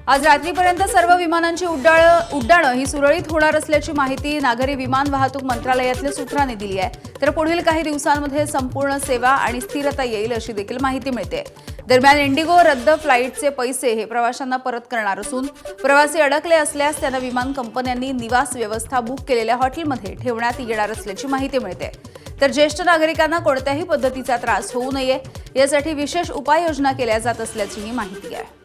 आज रात्रीपर्यंत सर्व विमानांची उड्डाणं ही सुरळीत होणार असल्याची माहिती नागरी विमान वाहतूक मंत्रालयातल्या सूत्रांनी दिली आहे। तर पुढील काही दिवसांमध्ये संपूर्ण सेवा आणि स्थिरता येईल अशी देखील माहिती मिळते। दरम्यान इंडिगो रद्द फ्लाईटचे पैसे हे प्रवाशांना परत करणार असून प्रवासी अडकले असल्यास त्यांना विमान कंपन्यांनी निवास व्यवस्था बुक केलेल्या हॉटेलमध्ये ठेवण्यात येणार असल्याची माहिती मिळते। तर ज्येष्ठ नागरिकांना कोणत्याही पद्धतीचा त्रास होऊ नये यासाठी विशेष उपाययोजना केल्या जात असल्याचीही माहिती आहे।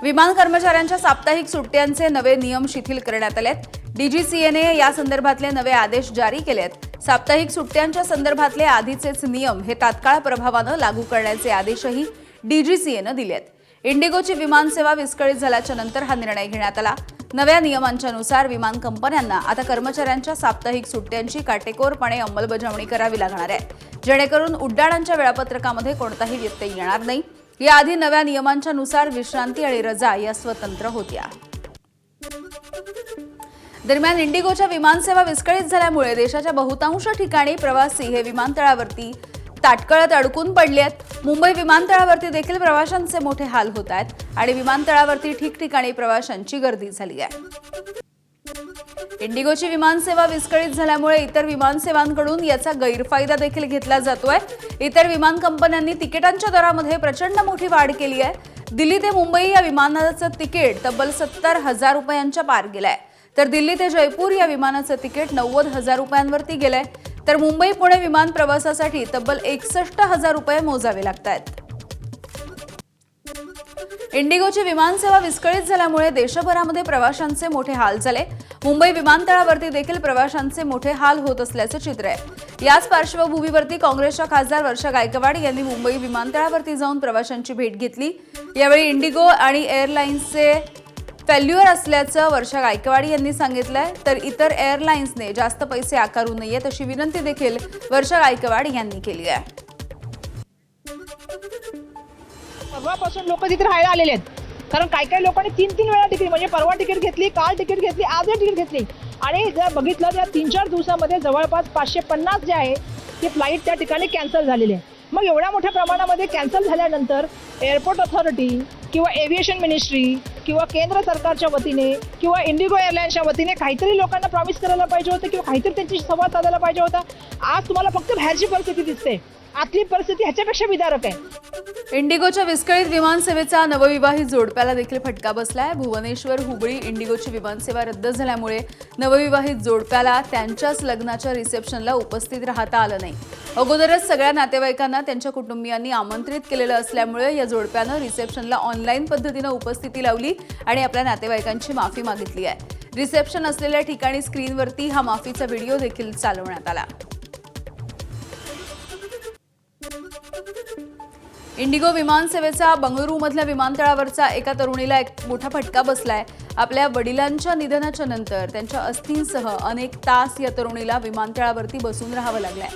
विमान कर्मचाऱ्यांच्या साप्ताहिक सुट्ट्यांचे नवे नियम शिथिल करण्यात आलेत। डीजीसीएने या संदर्भातले नवे आदेश जारी केलेत। साप्ताहिक सुट्ट्यांच्या संदर्भातले आधीचेच नियम हे तात्काळ प्रभावाने लागू करण्याचे आदेशही डीजीसीएने दिलेत। इंडिगोची विमान सेवा विस्कळीत झाल्याच्या नंतर हा निर्णय घेण्यात आला। नव्या नियमांच्यानुसार विमान कंपन्यांना आता कर्मचाऱ्यांच्या साप्ताहिक सुट्ट्यांची काटेकोरपणे अंमलबजावणी करावी लागणार आहे, जेणेकरून उड्डाणांच्या वेळापत्रकामध्ये कोणताही व्यत्यय येणार नाही। याआधी नव्या नियमांच्या नुसार विश्रांती आणि रजा या स्वतंत्र होत्या। दरम्यान इंडिगोच्या विमानसेवा विस्कळीत झाल्यामुळे देशाच्या बहुतांश ठिकाणी प्रवासी हे विमानतळावरती ताटकळत अडकून पडले आहेत। मुंबई विमानतळावरती देखील प्रवाशांचे मोठे हाल होत आहेत आणि विमानतळावरती ठिकठिकाणी प्रवाशांची गर्दी झाली आहे। इंडिगोची विमानसेवा विस्कळीत झाल्यामुळे इतर विमानसेवांकडून याचा गैरफायदा देखील घेतला जातोय। इतर विमान कंपन्यांनी तिकिटांच्या दरामध्ये प्रचंड मोठी वाढ केली आहे। दिल्ली ते मुंबई या विमानाचं तिकीट तब्बल 70,000 रुपयांच्या पार गेलंय, तर दिल्ली ते जयपूर या विमानाचं तिकीट 90,000 रुपयांवरती गेलंय, तर मुंबई पुणे विमान प्रवासासाठी तब्बल 61,000 रुपये मोजावे लागतात। इंडिगोची विमानसेवा विस्कळीत झाल्यामुळे देशभरामध्ये प्रवाशांचे मोठे हाल झाले। मुंबई विमानतळावरती देखील प्रवाशांचे मोठे हाल होत असल्याचं चित्र आहे। याच पार्श्वभूमीवरती काँग्रेसच्या खासदार वर्षा गायकवाड यांनी मुंबई विमानतळावरती जाऊन प्रवाशांची भेट घेतली। यावेळी इंडिगो आणि एअरलाइन्सचे फेल्युअर असल्याचं वर्षा गायकवाड यांनी सांगितलंय, तर इतर एअरलाइन्सने जास्त पैसे आकारू नयेत अशी विनंती देखील वर्षा गायकवाड यांनी केली आहे। परवापासून लोक तिथे राहायला आलेले आहेत, कारण काही लोकांनी 3-3 वेळा तिकीट, म्हणजे परवा तिकीट घेतली, काल तिकीट घेतली, आज तिकीट घेतली, आणि जर बघितलं तर 3-4 दिवसामध्ये जवळपास 550 जे आहे ती फ्लाईट त्या ठिकाणी कॅन्सल झालेली आहे। मग एवढ्या मोठ्या प्रमाणामध्ये कॅन्सल झाल्यानंतर एअरपोर्ट अथॉरिटी किंवा एव्हिएशन मिनिस्ट्री किंवा केंद्र सरकारच्या वतीने किंवा इंडिगो एअरलाइन्सच्या वतीने काहीतरी लोकांना प्रॉमिस करायला पाहिजे होतं किंवा काहीतरी त्यांची संवाद साधायला पाहिजे होता। आज तुम्हाला फक्त बाहेरची परिस्थिती दिसते, आतली परिस्थिती ह्याच्यापेक्षा विदारक आहे। इंडिगोच्या विस्कळीत विमानसेवेचा नवविवाहित जोडप्याला देखील फटका बसलाय। भुवनेश्वर हुबळी इंडिगोची विमानसेवा रद्द झाल्यामुळे नवविवाहित जोडप्याला त्यांच्याच लग्नाच्या रिसेप्शनला उपस्थित राहता आलं नाही। अगोदरच सगळ्या नातेवाईकांना त्यांच्या कुटुंबियांनी आमंत्रित केलेलं असल्यामुळे या जोडप्यानं रिसेप्शनला ऑनलाईन पद्धतीनं उपस्थिती लावली आणि आपल्या नातेवाईकांची माफी मागितली आहे। रिसेप्शन असलेल्या ठिकाणी स्क्रीनवरती हा माफीचा व्हिडिओ देखील चालवण्यात आला। इंडिगो विमानसेवेचा बंगळुरूमधल्या विमानतळावरचा एका तरुणीला एक मोठा फटका बसलाय। आपल्या वडिलांच्या निधनाच्या नंतर त्यांच्या अस्थींसह अनेक तास या तरुणीला विमानतळावरती बसून राहावं लागलंय।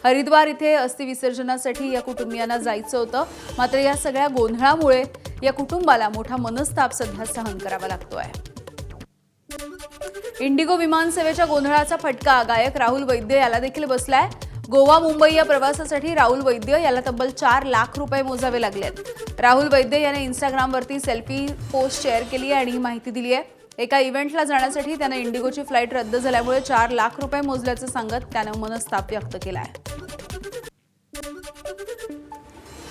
हरिद्वार इथे अस्थि विसर्जनासाठी या कुटुंबियांना जायचं होतं, मात्र या सगळ्या गोंधळामुळे या कुटुंबाला मोठा मनस्ताप सध्या सहन करावा लागतोय। इंडिगो विमानसेवेच्या गोंधळाचा फटका गायक राहुल वैद्य याला देखील बसलाय। गोवा मुंबई या प्रवासासाठी राहुल वैद्य याला तब्बल 4 लाख रुपये मोजावे लागलेत। राहुल वैद्य याने इंस्टाग्रामवरती सेल्फी पोस्ट शेअर केली आणि ही माहिती दिली आहे। एका इव्हेंटला जाण्यासाठी त्याने इंडिगोची फ्लाईट रद्द झाल्यामुळे 4 लाख रुपये मोजल्याचं सांगत त्याने मनस्ताप व्यक्त केलाय।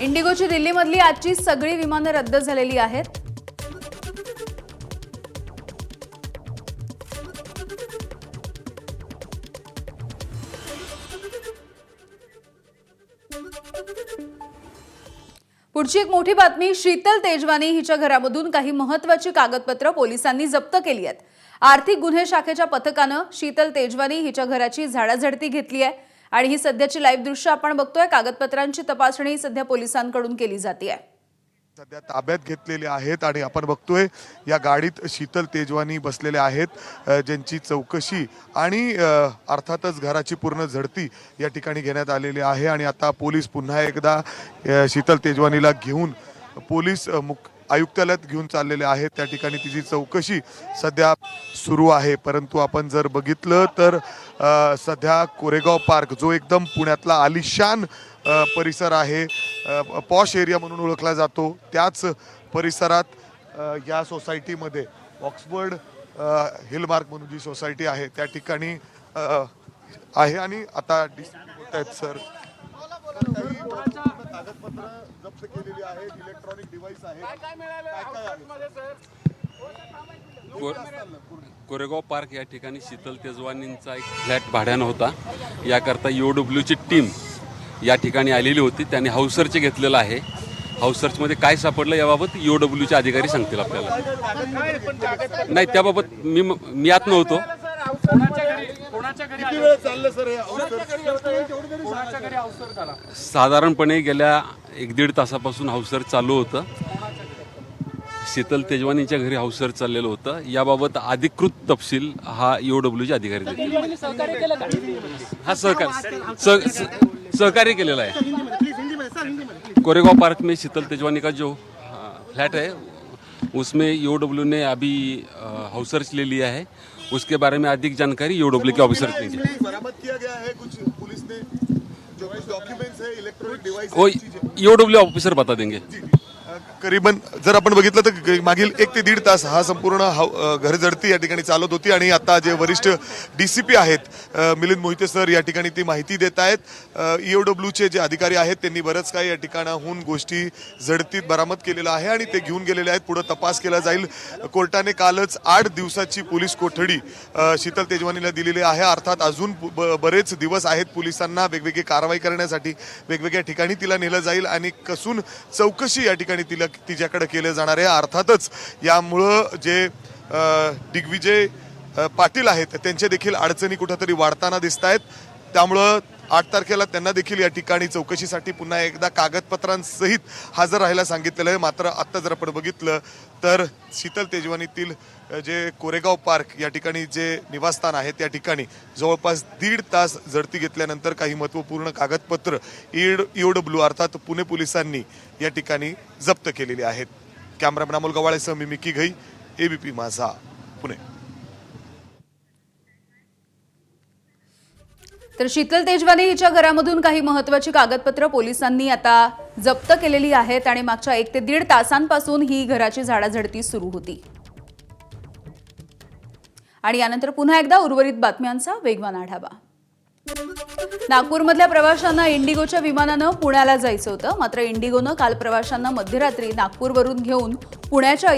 इंडिगोची दिल्लीमधली आजची सगळी विमानं रद्द झालेली आहेत। पुढची एक मोठी बातमी, शीतल तेजवानी हिच्या घरामधून काही महत्त्वाची कागदपत्र पोलिसांनी जप्त केली आहेत। आर्थिक गुन्हे शाखेच्या पथकानं शीतल तेजवानी हिच्या घराची झाडाझडती घेतली आहे आणि ही सध्याची लाईव्ह दृश्य आपण बघतोय। कागदपत्रांची तपासणी सध्या पोलिसांकडून केली जाते। सध्या ताब्यात घेतलेले आहेत आणि आपण बघतोय या गाडीत शीतल तेजवानी बसलेले आहेत, ज्यांची चौकशी आणि अर्थातच घराची पूर्ण झडती या ठिकाणी घेण्यात आलेली आहे। आणि आता पोलीस पुन्हा एकदा शीतल तेजवानीला घेऊन पोलीस आयुक्तालयात घेऊन चाललेले आहेत। त्या ठिकाणी तिची चौकशी सध्या सुरू आहे। परंतु आपण जर बघितलं तर सध्या कोरेगाव पार्क, जो एकदम पुण्यातला आलिशान परिसर आहे, पॉश एरिया म्हणून ओळखला जातो, त्याच परिसरात या सोसायटीमध्ये ऑक्सफर्ड हिलमार्क म्हणून जी सोसायटी आहे त्या ठिकाणी आहे आणि आता होत आहेत सर कागदपत्र जप्त केलेली आहेत, इलेक्ट्रॉनिक डिव्हाइस आहेत. कोरेगाव पार्क या ठिकाणी शीतल तेजवानींचा एक फ्लॅट भाड्यानं होता. याकरता ईओडब्ल्यूची टीम या ठिकाणी आलेली होती. त्यांनी हाऊस सर्च घेतलेला आहे. हाऊस सर्चमध्ये काय सापडलं याबाबत ईओडब्ल्यूचे अधिकारी सांगतील आपल्याला. नाही, त्याबाबत मी आत नव्हतो. साधारणपणे गेल्या 1-1.5 तासापासून हाऊस सर्च चालू होतं. शीतल तेजवानीच्या घरी हाऊस सर्च चाललेलं होतं. याबाबत अधिकृत तपशील हा ईओडब्ल्यूचे अधिकारी देतील. हा सहकार्य केलेला है. कोरेगांव पार्क में शीतल तेजवानी का जो फ्लैट है उसमें ईओडब्ल्यू ने अभी हाउस सर्च ले लिया है. उसके बारे में अधिक जानकारी ईओडब्ल्यू के ऑफिसर देंगे. बरामद किया गया है कुछ पुलिस ने जो कुछ डॉक्यूमेंट्स है इलेक्ट्रॉनिक डिवाइस वो ईओडब्ल्यू ऑफिसर बता देंगे. करीबन जर आपण बघितलं तर मागील 1 ते 1.5 तास हा संपूर्ण घरजडती या ठिकाणी चालत होती आणि आता जे वरिष्ठ डीसीपी आहेत मिलिंद मोहिते सर या ठिकाणी ती माहिती देत आहेत. ईओडब्ल्यूचे जे अधिकारी आहेत त्यांनी बरंच काही या ठिकाणाहून गोष्टी झडतीत बरामद केलेल्या आहे आणि ते घेऊन गेलेले आहेत. पुढे तपास केला जाईल. कोर्टाने कालच 8 दिवसाची पोलीस कोठडी शीतल तेजवानीला दिलेली आहे. अर्थात अजून बरेच दिवस आहेत पोलिसांना वेगवेगळी कारवाई करण्यासाठी. वेगवेगळ्या ठिकाणी तिला नेलं जाईल आणि कसून चौकशी या ठिकाणी तिच्याकडे केले जाणार आहे. अर्थातच यामुळं जे दिग्विजय पाटील आहेत त्यांचे देखील अडचणी कुठेतरी वाढताना दिसत आहेत. त्यामुळं 8 तारखेला त्यांना देखील या ठिकाणी चौकशीसाठी पुन्हा एकदा कागदपत्रांसहित हजर राहायला सांगितलेलं आहे. मात्र आता जर आपण बघितलं तर शीतल तेजवानीतील जे कोरेगाव पार्क या ठिकाणी जे निवासस्थान आहे त्या ठिकाणी जवळपास 1.5 तास झडती घेतल्यानंतर काही महत्त्वपूर्ण कागदपत्र ईओडब्ल्यू अर्थात पुणे पोलिसांनी या ठिकाणी जप्त केलेली आहेत. कॅमेरामॅन अमोल गवाळेसह मी मिकी घई, एबीपी माझा, पुणे. तर शीतल तेजवानी हिच्या घरामधून काही महत्त्वाची कागदपत्र पोलिसांनी आता जप्त केलेली आहेत आणि मागच्या 1 ते 1.5 तासांपासून ही घराची झाडाझडती सुरू होती. आणि यानंतर पुन्हा एकदा उर्वरित बातम्यांचा वेगवान आढावा. नागपूरमधल्या प्रवाशांना इंडिगोच्या विमानानं पुण्याला जायचं होतं. मात्र इंडिगोनं काल प्रवाशांना मध्यरात्री नागपूरवरून घेऊन पुण्याच्या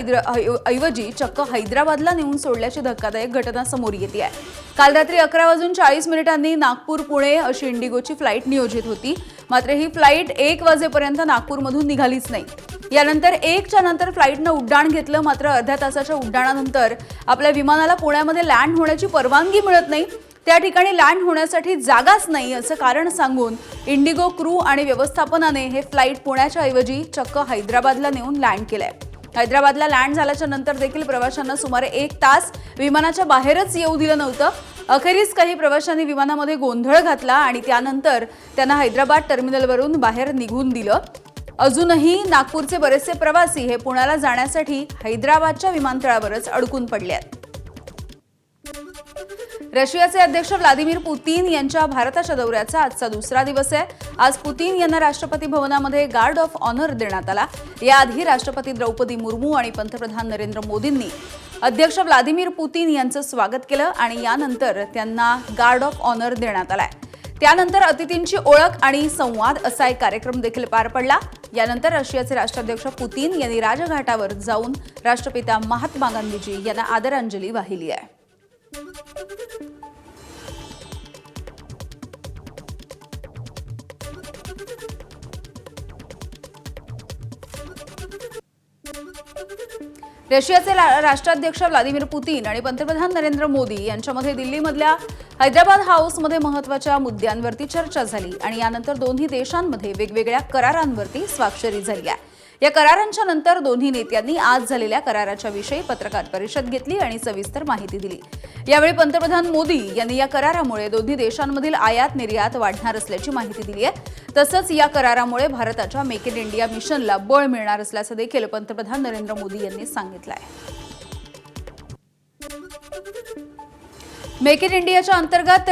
ऐवजी चक्क हैदराबादला नेऊन सोडल्याची धक्कादायक घटना समोर येते आहे. काल रात्री 11:40 नागपूर पुणे अशी इंडिगोची फ्लाईट नियोजित होती. मात्र ही फ्लाईट 1 वाजेपर्यंत नागपूरमधून निघालीच नाही. यानंतर 1च्या नंतर फ्लाईटनं उड्डाण घेतलं. मात्र अर्ध्या तासाच्या उड्डाणानंतर आपल्या विमानाला पुण्यामध्ये लँड होण्याची परवानगी मिळत नाही. त्या ठिकाणी लँड होण्यासाठी जागाच नाही असं कारण सांगून इंडिगो क्रू आणि व्यवस्थापनाने हे फ्लाईट पुण्याच्या ऐवजी चक्क हैदराबादला नेऊन लँड केलंय. हैदराबादला लँड झाल्याच्या नंतर देखील प्रवाशांना सुमारे 1 तास विमानाच्या बाहेरच येऊ दिलं नव्हतं. अखेरीस काही प्रवाशांनी विमानामध्ये गोंधळ घातला आणि त्यानंतर त्यांना हैदराबाद टर्मिनलवरून बाहेर निघून दिलं. अजूनही नागपूरचे बरेचसे प्रवासी हे पुण्याला जाण्यासाठी हैदराबादच्या विमानतळावरच अडकून पडले आहेत. रशियाचे अध्यक्ष व्लादिमीर पुतीन यांच्या भारताच्या दौऱ्याचा आजचा दुसरा दिवस आहे. आज पुतीन यांना राष्ट्रपती भवनामध्ये गार्ड ऑफ ऑनर देण्यात आला. याआधी राष्ट्रपती द्रौपदी मुर्मू आणि पंतप्रधान नरेंद्र मोदींनी अध्यक्ष व्लादिमीर पुतीन यांचं स्वागत केलं आणि यानंतर त्यांना गार्ड ऑफ ऑनर देण्यात आलाय. त्यानंतर अतिथींची ओळख आणि संवाद असा एक कार्यक्रम देखील पार पडला. यानंतर रशियाचे राष्ट्राध्यक्ष पुतीन यांनी राजघाटावर जाऊन राष्ट्रपिता महात्मा गांधीजी यांना आदरांजली वाहिली आहे. रशियाचे राष्ट्राध्यक्ष व्लादिमीर पुतीन आणि पंतप्रधान नरेंद्र मोदी यांच्यामध्ये दिल्लीमधल्या हैदराबाद हाऊसमध्ये महत्त्वाच्या मुद्द्यांवरती चर्चा झाली आणि यानंतर दोन्ही देशांमध्ये वेगवेगळ्या करारांवरती स्वाक्षरी झाली आहे. या करारांच्या नंतर दोन्ही नेत्यांनी आज झालेल्या कराराच्या विषयी पत्रकार परिषद घेतली आणि सविस्तर माहिती दिली. यावेळी पंतप्रधान मोदी यांनी या करारामुळे दोन्ही देशांमधील आयात निर्यात वाढणार असल्याची माहिती दिली आहे. तसंच या करारामुळे भारताच्या मेक इन इंडिया मिशनला बळ मिळणार असल्याचं देखील पंतप्रधान नरेंद्र मोदी यांनी सांगितलं आहे. मेक इन इंडियाच्या अंतर्गत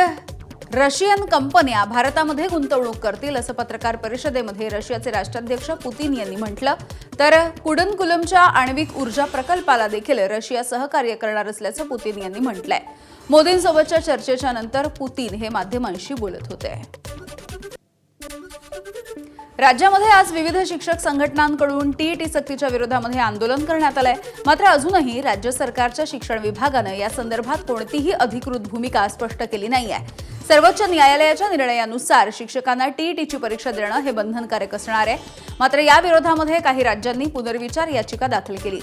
रशियन कंपन्या भारतामध्ये गुंतवणूक करतील असं पत्रकार परिषदेमध्ये रशियाचे राष्ट्राध्यक्ष पुतीन यांनी म्हटलं. तर कुडनकुलमच्या आण्विक ऊर्जा प्रकल्पाला देखील रशिया सहकार्य करणार असल्याचं पुतीन यांनी म्हटलंय. मोदींसोबतच्या चर्चेच्या नंतर पुतीन हे माध्यमांशी बोलत होते. राज्यामध्ये आज विविध शिक्षक संघटनांकडून टीईटी सक्तीच्या विरोधामध्ये आंदोलन करण्यात आलंय. मात्र अजूनही राज्य सरकारच्या शिक्षण विभागानं या संदर्भात कोणतीही अधिकृत भूमिका स्पष्ट केली नाहीये. सर्वोच्च न्यायालयाच्या निर्णयानुसार शिक्षकांना टीईटीची परीक्षा देणं हे बंधनकारक असणार आहे. मात्र या विरोधामध्ये काही राज्यांनी पुनर्विचार याचिका दाखल केली.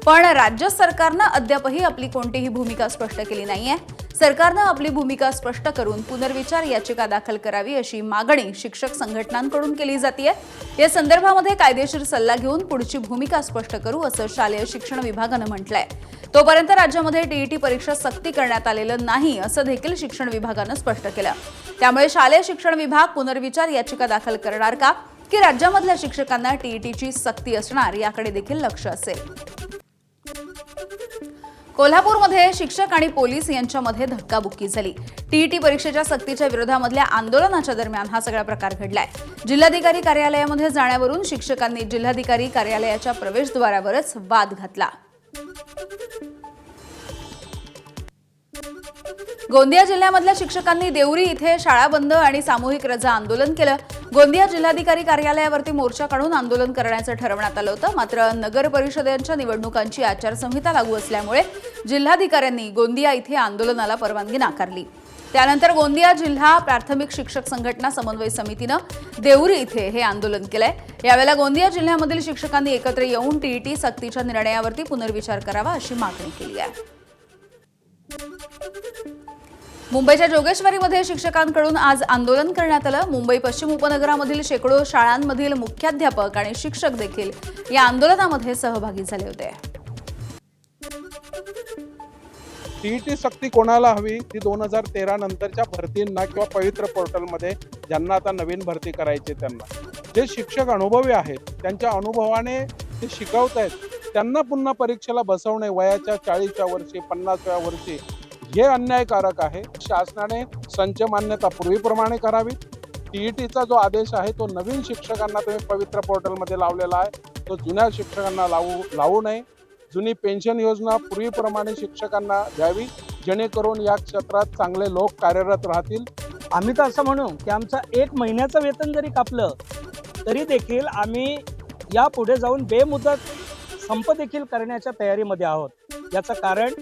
पण राज्य सरकारनं अद्यापही आपली कोणतीही भूमिका स्पष्ट केली नाहीये. सरकारनं आपली भूमिका स्पष्ट करून पुनर्विचार याचिका दाखल करावी अशी मागणी शिक्षक संघटनांकडून केली जातेय. या संदर्भामध्ये कायदेशीर सल्ला घेऊन पुढची भूमिका स्पष्ट करू असं शालेय शिक्षण विभागानं म्हटलंय. तोपर्यंत राज्यामध्ये टीईटी परीक्षा सक्ती करण्यात आलेलं नाही असं देखील शिक्षण विभागानं स्पष्ट केलं. त्यामुळे शालेय शिक्षण विभाग पुनर्विचार याचिका दाखल करणार का की राज्यामधल्या शिक्षकांना टीईटीची सक्ती असणार याकडे देखील लक्ष असेल. कोल्हापूरमध्ये शिक्षक आणि पोलीस यांच्यामध्ये धक्काबुक्की झाली. टीईटी परीक्षेच्या सक्तीच्या विरोधामधल्या आंदोलनाच्या दरम्यान हा सगळा प्रकार घडलाय. जिल्हाधिकारी कार्यालयामध्ये जाण्यावरून शिक्षकांनी जिल्हाधिकारी कार्यालयाच्या प्रवेशद्वारावरच वाद घातला. गोंदिया जिल्ह्यामधल्या शिक्षकांनी देवरी इथे शाळा बंद आणि सामूहिक रजा आंदोलन केलं. गोंदिया जिल्हाधिकारी कार्यालयावरती मोर्चा काढून आंदोलन करण्याचं ठरवण्यात आलं होतं. मात्र नगर परिषदेच्या निवडणुकांची आचारसंहिता लागू असल्यामुळे जिल्हाधिकाऱ्यांनी गोंदिया इथे आंदोलनाला परवानगी नाकारली. त्यानंतर गोंदिया जिल्हा प्राथमिक शिक्षक संघटना समन्वय समितीनं देवरी इथे हे आंदोलन केलंय. यावेळेला गोंदिया जिल्ह्यामधील शिक्षकांनी एकत्र येऊन टीईटी सक्तीच्या निर्णयावरती पुनर्विचार करावा अशी मागणी केली आहे. मुंबईच्या जोगेश्वरीमध्ये शिक्षकांकडून आज आंदोलन करण्यात आलं. मुंबई पश्चिम उपनगरामधील शेकडो शाळांमधील मुख्याध्यापक आणि शिक्षक देखील या आंदोलनामध्ये सहभागी झाले होते. टीईटी सक्ती कोणाला हवी ती 2013 नंतरच्या भरतींना किंवा पवित्र पोर्टलमध्ये ज्यांना आता नवीन भरती करायची त्यांना, जे शिक्षक अनुभवी आहेत त्यांच्या अनुभवाने ते शिकवत आहेत त्यांना पुन्हा परीक्षेला बसवणे वयाच्या 40व्या वर्षी 50व्या वर्षी हे अन्यायकारक आहे. शासनाने संच मान्यता पूर्वीप्रमाणे करावी. टीईटीचा जो आदेश आहे तो नवीन शिक्षकांना तुम्ही पवित्र पोर्टलमध्ये लावलेला आहे तो जुन्या शिक्षकांना लावू नये. जुनी पेन्शन योजना पूर्वीप्रमाणे शिक्षकांना द्यावी जेणेकरून या क्षेत्रात चांगले लोक कार्यरत राहतील. आम्ही तर असं म्हणू की आमचं 1 महिन्याचं वेतन जरी कापलं तरी देखील आम्ही यापुढे जाऊन बेमुदत संप देखील करण्याच्या तयारीमध्ये आहोत. याचं कारण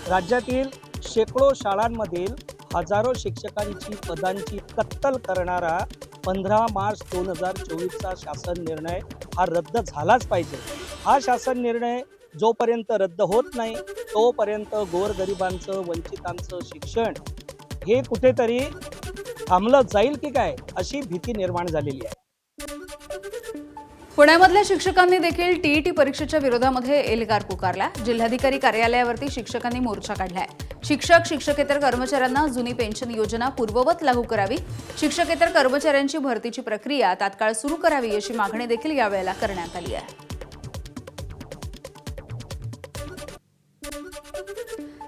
राज्यातील शेकडो शाळांमधील हजारो शिक्षकांची पदांची कत्तल करणारा 15 मार्च 2024चा शासन निर्णय हा रद्द झालाच पाहिजे. हा शासन निर्णय जोपर्यंत रद्द होत नाही तोपर्यंत गोरगरिबांचं वंचितांचं शिक्षण हे कुठेतरी थांबलं जाईल की काय अशी भीती निर्माण झालेली आहे. पुण्यामधल्या शिक्षकांनी देखील टीईटी परीक्षेच्या विरोधामध्ये एल्गार पुकारला. जिल्हाधिकारी कार्यालयावरती शिक्षकांनी मोर्चा काढलाय. शिक्षक शिक्षकेतर कर्मचाऱ्यांना जुनी पेन्शन योजना पूर्ववत लागू करावी, शिक्षकेतर कर्मचाऱ्यांची भरतीची प्रक्रिया तात्काळ सुरू करावी अशी मागणी देखील यावेळेला करण्यात आली आहे.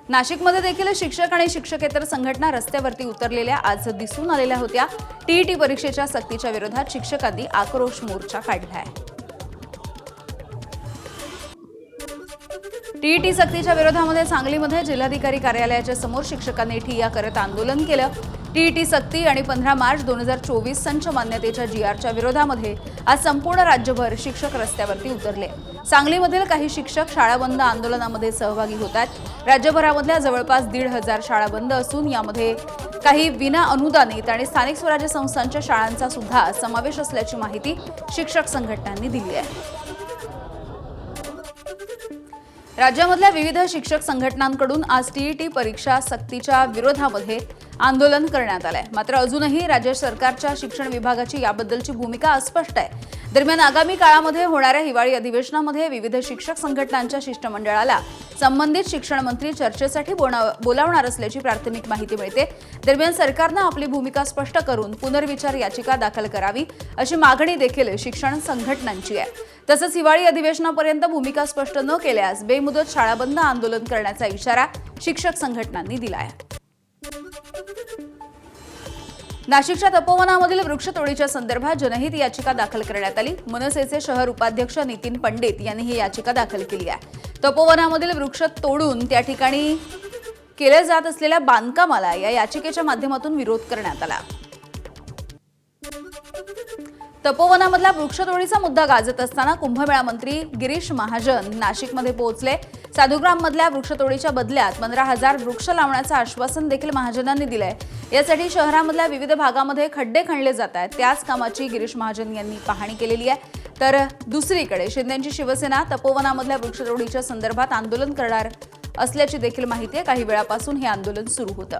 नाशिकमध्ये देखील शिक्षक आणि शिक्षकेतर संघटना रस्त्यावरती उतरलेल्या आज दिसून आलेल्या होत्या. टीईटी परीक्षेच्या सक्तीच्या विरोधात शिक्षकांनी आक्रोश मोर्चा काढलाय. टीईटी सक्तीच्या विरोधामध्ये सांगलीमध्ये जिल्हाधिकारी कार्यालयाच्या समोर शिक्षकांनी ठिय्या करत आंदोलन केलं. टीईटी सक्ती आणि 15 मार्च 2024 संच मान्यतेच्या जीआरच्या विरोधामध्ये आज संपूर्ण राज्यभर शिक्षक रस्त्यावरती उतरले. सांगलीमधील काही शिक्षक शाळाबंद आंदोलनामध्ये सहभागी होत आहेत. राज्यभरामधल्या जवळपास 1,500 शाळा बंद असून यामध्ये काही विना अनुदानित आणि स्थानिक स्वराज्य संस्थांच्या शाळांचा सुद्धा समावेश असल्याची माहिती शिक्षक संघटनांनी दिली आहे. राज्यामधल्या विविध शिक्षक संघटनांकडून आज टीईटी परीक्षा सक्तीच्या विरोधामध्ये आंदोलन करण्यात आलंय. मात्र अजूनही राज्य सरकारच्या शिक्षण विभागाची याबद्दलची भूमिका अस्पष्ट आहे. दरम्यान आगामी काळामध्ये होणाऱ्या हिवाळी अधिवेशनामध्ये विविध शिक्षक संघटनांच्या शिष्टमंडळाला संबंधित शिक्षण मंत्री चर्चेसाठी बोलावणार असल्याची प्राथमिक माहिती मिळते. दरम्यान सरकारनं आपली भूमिका स्पष्ट करून पुनर्विचार याचिका दाखल करावी अशी मागणी देखील शिक्षण संघटनांची आहे. तसंच हिवाळी अधिवेशनापर्यंत भूमिका स्पष्ट न केल्यास बेमुदत शाळाबंद आंदोलन करण्याचा इशारा शिक्षक संघटनांनी दिला आहे. नाशिकच्या तपोवनामधील वृक्षतोडीच्या संदर्भात जनहित याचिका दाखल करण्यात आली। मनसेचे शहर उपाध्यक्ष नितीन पंडित यांनी ही याचिका दाखल केली आहे। तपोवनामधील वृक्ष तोडून त्या ठिकाणी केल्या जात असलेल्या बांधकामाला या याचिकेच्या माध्यमातून विरोध करण्यात आला। तपोवनामधला वृक्षतोडीचा मुद्दा गाजत असताना कुंभमेळा मंत्री गिरीश महाजन नाशिकमध्ये पोहोचले। साधुग्राममधल्या वृक्षतोडीच्या बदल्यात 15,000 वृक्ष लावण्याचं आश्वासन देखील महाजनांनी दिलंय। यासाठी शहरामधल्या विविध भागामध्ये खड्डे खणले जात आहेत। त्याच कामाची गिरीश महाजन यांनी पाहणी केलेली आहे। तर दुसरीकडे शिंदेची शिवसेना तपोवनामधल्या वृक्षतोडीच्या संदर्भात आंदोलन करणार असल्याची देखील माहिती आहे। काही वेळापासून हे आंदोलन सुरू होतं।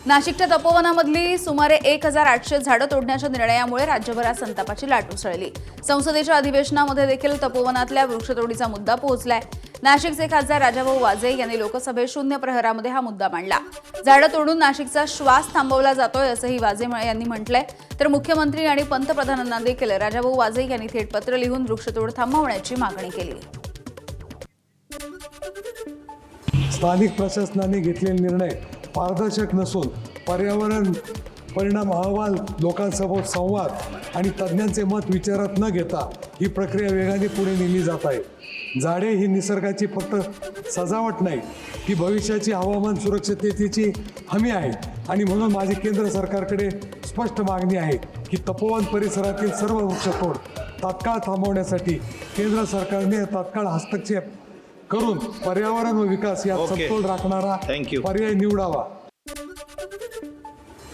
नाशिकच्या तपोवनामधली सुमारे 1,800 झाडं तोडण्याच्या निर्णयामुळे राज्यभरात संतापाची लाट उसळली। संसदेच्या अधिवेशनामध्ये देखील तपोवनातल्या वृक्षतोडीचा मुद्दा पोहोचलाय। नाशिकचे खासदार राजाभाऊ वाजे यांनी लोकसभेत शून्य प्रहरामध्ये हा मुद्दा मांडला। झाडं तोडून नाशिकचा श्वास थांबवला जातोय असंही वाजे यांनी म्हटलंय। तर मुख्यमंत्री आणि पंतप्रधानांना देखील राजाभाऊ वाजे यांनी थेट पत्र लिहून वृक्षतोड थांबवण्याची मागणी केली। स्थानिक प्रशासनाने घेतलेले निर्णय पारदर्शक नसून पर्यावरण परिणाम अहवाल, लोकांसमोर संवाद आणि तज्ज्ञांचे मत विचारात न घेता ही प्रक्रिया वेगाने पुढे नेली जात आहे। झाडे ही निसर्गाची फक्त सजावट नाही, ही भविष्याची हवामान सुरक्षिततेची हमी आहे आणि म्हणून माझी केंद्र सरकारकडे स्पष्ट मागणी आहे की तपोवन परिसरातील सर्व वृक्षतोड तात्काळ थांबवण्यासाठी केंद्र सरकारने तात्काळ हस्तक्षेप करून पर्यावरण व विकास यात समतोल राखणारा पर्याय निवडावा।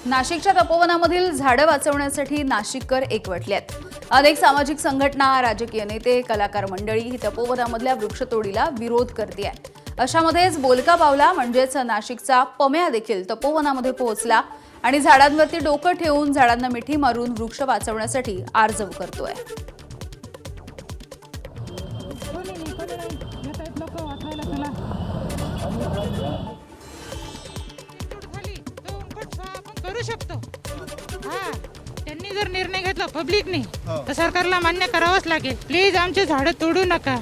नाशिकच्या तपोवनामधील झाडं वाचवण्यासाठी नाशिककर एकवटले आहेत। अनेक सामाजिक संघटना, राजकीय नेते, कलाकार मंडळी ही तपोवनामधल्या वृक्षतोडीला विरोध करते। अशामध्येच बोलका पावला म्हणजेच नाशिकचा पम्या देखील तपोवनामध्ये पोहोचला आणि झाडांवरती डोकं ठेवून झाडांना मिठी मारून वृक्ष वाचवण्यासाठी आर्जव करतोय। करू शकतो। त्यांनी जर निर्णय घेतला पब्लिकने तर सरकारला मान्य करावंच लागेल। प्लीज आमचे झाडं तोडू नका।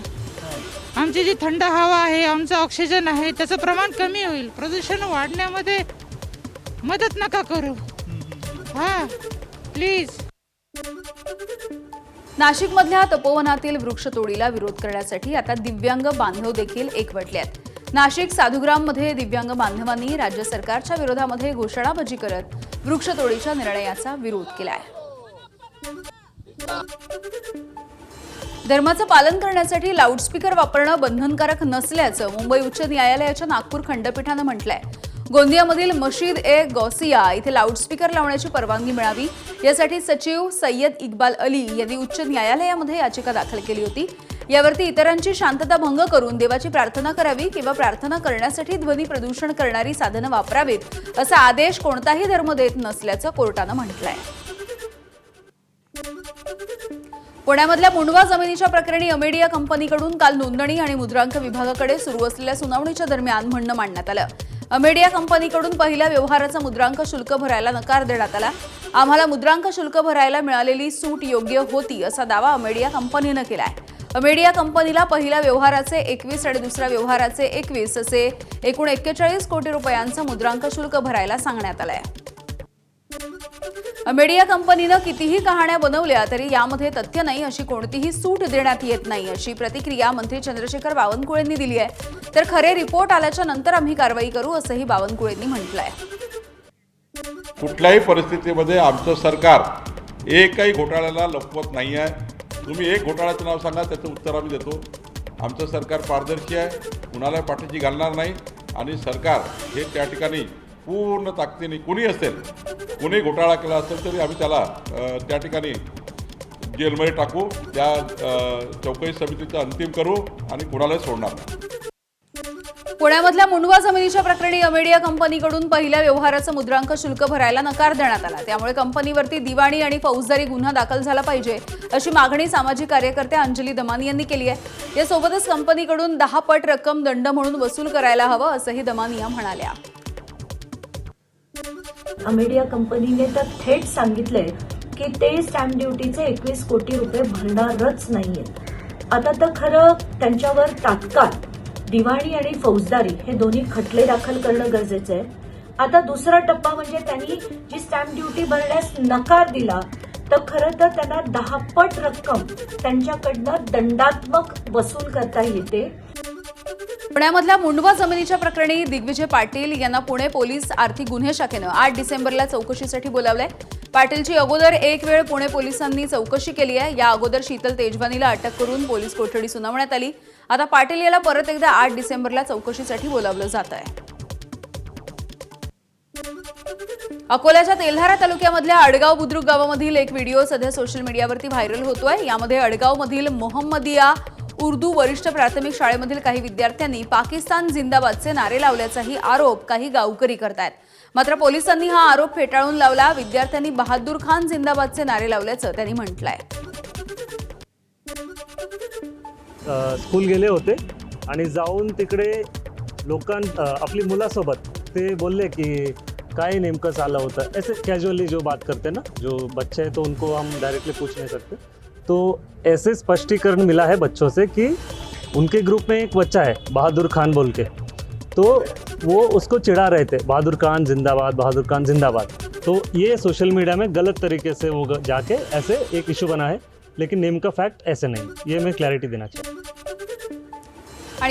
आमची जी थंड हवा आहे, आमचं ऑक्सिजन आहे, त्याचं प्रमाण कमी होईल। प्रदूषण वाढण्यामध्ये मदत नका करू। प्लीज। नाशिकमधल्या तपोवनातील वृक्षतोडीला विरोध करण्यासाठी आता दिव्यांग बांधव देखील एकवटले आहेत। नाशिक साधुग्राममध्ये दिव्यांग बांधवांनी राज्य सरकारच्या विरोधामध्ये घोषणाबाजी करत वृक्षतोडीच्या निर्णयाचा विरोध केलाय। धर्माचं पालन करण्यासाठी लाऊडस्पीकर वापरणं बंधनकारक नसल्याचं मुंबई उच्च न्यायालयाच्या नागपूर खंडपीठानं म्हटलंय। गोंदियामधील मशीद ए गौसिया इथे लाऊडस्पीकर लावण्याची परवानगी मिळावी यासाठी सचिव सय्यद इक्बाल अली यांनी उच्च न्यायालयामध्ये याचिका दाखल केली होती। यावरती इतरांची शांतता भंग करून देवाची प्रार्थना करावी किंवा प्रार्थना करण्यासाठी ध्वनी प्रदूषण करणारी साधनं वापरावीत असा आदेश कोणताही धर्म देत नसल्याचं कोर्टानं म्हटलंय। पुण्यामधल्या मुंडवा जमिनीच्या प्रकरणी अमेडिया कंपनीकडून काल नोंदणी आणि मुद्रांक विभागाकडे सुरू असलेल्या सुनावणीच्या दरम्यान म्हणणं मांडण्यात आलं। अमेडिया कंपनीकडून पहिल्या व्यवहाराचं मुद्रांक शुल्क भरायला नकार देण्यात आला। आम्हाला मुद्रांक शुल्क भरायला मिळालेली सूट योग्य होती असा दावा अमेडिया कंपनीनं केलाय। अमेडिया कंपनीला पहिल्या व्यवहाराचे 21 आणि दुसऱ्या व्यवहाराचे 21 असे एकूण 41 कोटी रुपयांचं मुद्रांक शुल्क भरायला सांगण्यात आलंय। अमेडिया कंपनीनं कितीही कहाण्या बनवल्या तरी यामध्ये तथ्य नाही, अशी कोणतीही सूट देण्यात येत नाही अशी प्रतिक्रिया मंत्री चंद्रशेखर बावनकुळेंनी दिली आहे। तर खरे रिपोर्ट आल्याच्या नंतर आम्ही कारवाई करू असंही बावनकुळेंनी म्हटलंय। कुठल्याही परिस्थितीमध्ये आमचं सरकार एकही घोटाळ्याला लपवत नाही आहे। तुम्ही एक घोटाळ्याचं नाव सांगा, त्याचं उत्तर आम्ही देतो। आमचं सरकार पारदर्शी आहे, कुणाला पाठीशी घालणार नाही आणि सरकार हे त्या ठिकाणी पूर्ण ताकदीने कुणी असेल, कुणी घोटाळा केला असेल तरी आम्ही त्याला त्या ठिकाणी जेलमध्ये टाकू, त्या चौकशी समितीचं अंतिम करू आणि कुणालाही सोडणार नाही। पुण्यामधल्या मुंडवा जमिनीच्या प्रकरणी अमेडिया कंपनीकडून पहिल्या व्यवहाराचं मुद्रांक शुल्क भरायला नकार देण्यात आला। त्यामुळे कंपनीवरती दिवाणी आणि फौजदारी गुन्हा दाखल झाला पाहिजे अशी मागणी सामाजिक कार्यकर्त्या अंजली दमानी यांनी केली आहे। यासोबतच कंपनीकडून 10 पट रक्कम दंड म्हणून वसूल करायला हवं असंही दमानी या म्हणाल्या। अमेडिया कंपनीने तर थेट सांगितलंय की ते स्टॅम्प ड्युटीचे 21 कोटी रुपये भरणारच नाहीये। आता तर खरं त्यांच्यावर तात्काळ दिवाणी आणि फौजदारी हे दोन्ही खटले दाखल करणं गरजेचं आहे आता दुसरा टप्पा म्हणजे त्यांनी जी स्टॅम्प ड्युटी भरण्यास नकार दिला तर खरं तर त्यांना 10 पट रक्कम त्यांच्याकडनं दंडात्मक वसूल करता येते. पुण्यामधल्या मुंडवा जमिनीच्या प्रकरणी दिग्विजय पाटील यांना पुणे पोलीस आर्थिक गुन्हे शाखेनं 8 डिसेंबरला चौकशीसाठी बोलावलंय. पाटीलची अगोदर एक वेळ पुणे पोलिसांनी चौकशी केली आहे. या अगोदर शीतल तेजवानीला अटक करून पोलीस कोठडी सुनावण्यात आली. आता पाटील याला परत एकदा 8 डिसेंबरला चौकशीसाठी बोलावलं जात आहे. अकोल्याच्या तेल्हारा तालुक्यामधल्या अडगाव बुद्रुक गावामधील एक व्हिडिओ सध्या सोशल मीडियावरती व्हायरल होतोय. यामध्ये अडगावमधील मोहम्मदिया उर्दू वरिष्ठ प्राथमिक शाळेमधील काही विद्यार्थ्यांनी पाकिस्तान जिंदाबादचे नारे लावल्याचाही आरोप काही गावकरी करतायत. मात्र पोलिसांनी हा आरोप फेटाळून लावला. विद्यार्थ्यांनी बहादूर खान जिंदाबादचे नारे लावल्याचं त्यांनी म्हटलंय. स्कूल गेले होते आणि जाऊन तिकडे आपली मुलासोबत ते बोलले की काय नेमकं चाललं होतं. ऐसे कैजुअली जो बात करते ना, जो बच्चे हैं तो उनको हम डायरेक्टली पूछ नहीं सकते. तो ऐसे स्पष्टीकरण मिला है बच्चों से कि उनके ग्रुप में एक बच्चा है बहादुर खान बोल के, तो वो उसको चिढ़ा रहे थे बहादुर खान जिंदाबाद, बहादुर खान जिंदाबाद. तो ये सोशल मीडिया में गलत तरीके से वो जाके ऐसे एक इशू बना है, लेकिन नेम का फैक्ट ऐसे नहीं. ये मैं क्लैरिटी देना चाहता हूँ.